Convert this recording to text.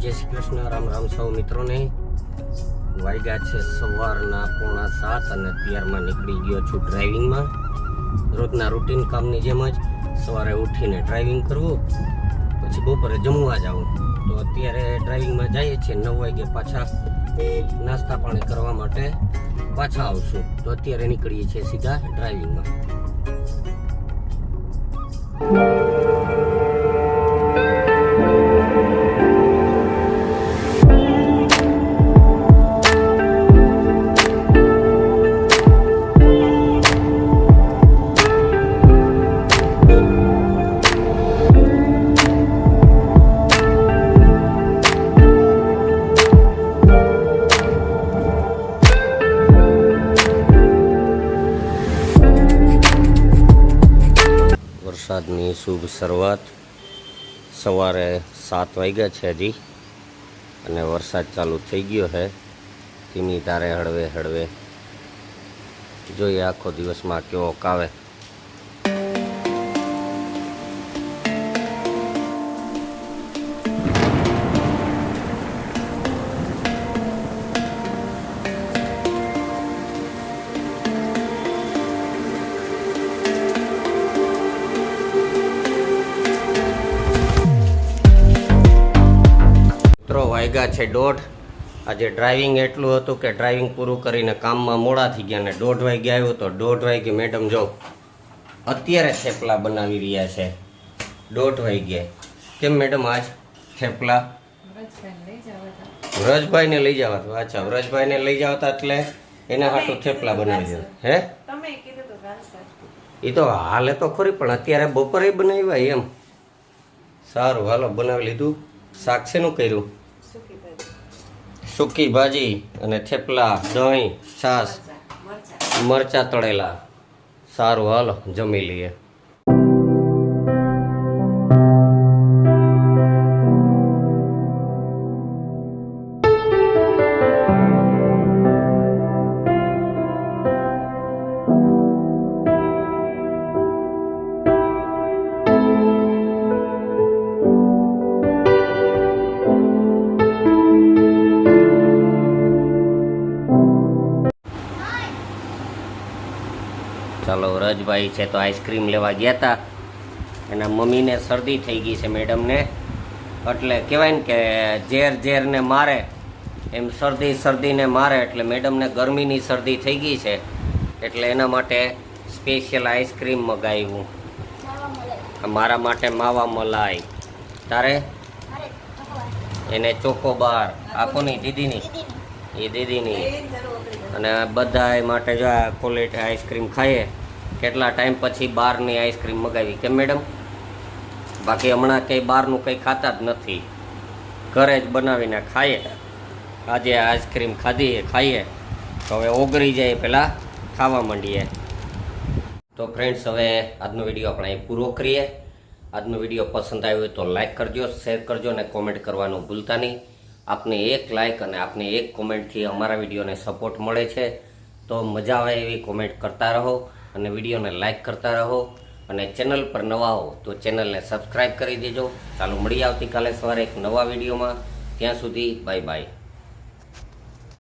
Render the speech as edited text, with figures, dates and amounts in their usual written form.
जय श्री कृष्ण। राम राम सौ मित्रों ने वाग्या छे सवाરના 6:45 અને અત્યારમાં નીકળી ગયો છું ડ્રાઇવિંગમાં। રોજના રૂટીન કામની જેમ જ સવારે ઉઠીને ડ્રાઇવિંગ કરવું, પછી બપોરે જમવા જાવું। તો અત્યારે ડ્રાઇવિંગમાં જઈએ છીએ 9 વાગે, પાછા નાસ્તા પાણી કરવા માટે પાછા આવશું। તો અત્યારે નીકળીએ છીએ સીધા ડ્રાઇવિંગમાં। વરસાદની શુભ શરૂઆત સવારે 7 વાગ્યા છે હજી, અને વરસાદ ચાલુ થઈ ગયો છે ધીમી ધારે, હળવે હળવે। જોઈએ આખો દિવસમાં કેવો કાવે। વાગ્યા છે 1:30। આજે ડ્રાઇવિંગ એટલું હતું કે ડ્રાઇવિંગ પૂરું કરીને કામમાં મોડા થઈ ગયા, અને 1:30 વાગે આવ્યો તો 1:30 વાગે મેડમ જો અત્યારે થેપલા બનાવી રહ્યા છે। 1:30 વાગે કેમ મેડમ આજ થેપલા વ્રજભાઈને લઈ જવા હતા? અચ્છા, વ્રજભાઈને લઈ જવા એટલે એના હાટું થેપલા બનાવી દીધા હે? એ તો હાલે તો ખરી, પણ અત્યારે બપોરે બનાવ્યા એમ? સારું, હાલો બનાવી લીધું। શાક શેનું કર્યું? સૂકી ભાજી અને થેપલા, દહીં, છાશ, મરચા તળેલા। સારું, હાલો જમી લઈએ। ચાલો, વ્રજભાઈ છે તો આઈસ્ક્રીમ લેવા ગયા હતા। એના મમ્મીને શરદી થઈ ગઈ છે મેડમને, એટલે કહેવાય ને કે ઝેર ઝેરને મારે એમ શરદી શરદીને મારે, એટલે મેડમને ગરમીની શરદી થઈ ગઈ છે, એટલે એના માટે સ્પેશિયલ આઈસ્ક્રીમ મગાવ્યું। મારા માટે માવા મલાઈ, તારે એને ચોકોબાર। આ કોની? દીદીની? એ દીદીની। અને બધા માટે જો આ ક્વોલિટી આઈસ્ક્રીમ ખાઈએ, કેટલા ટાઈમ પછી બહારની આઈસ્ક્રીમ મગાવી કેમ મેડમ? બાકી હમણાં કંઈ બહારનું કંઈ ખાતા જ નથી, ઘરે જ બનાવીને ખાઈએ। આજે આઈસ્ક્રીમ ખાઈએ તો હવે ઓગળી જાય પહેલાં ખાવા માંડીએ। તો ફ્રેન્ડ્સ, હવે આજનો વિડીયો આપણે અહીં પૂરો કરીએ। આજનો વિડીયો પસંદ આવ્યો હોય તો લાઈક કરજો, શેર કરજો અને કોમેન્ટ કરવાનું ભૂલતા નહીં। આપને એક લાઈક અને આપની એક કોમેન્ટથી અમારા વિડીયોને સપોર્ટ મળે છે, તો મજા આવે એવી કોમેન્ટ કરતા રહો અને વિડીયોને લાઈક કરતા રહો, અને ચેનલ પર નવા હો તો ચેનલને સબસ્ક્રાઈબ કરી દેજો। ચાલો મળીએ આવતીકાલે સવારે એક નવા વિડીયોમાં। ત્યાં સુધી બાય બાય।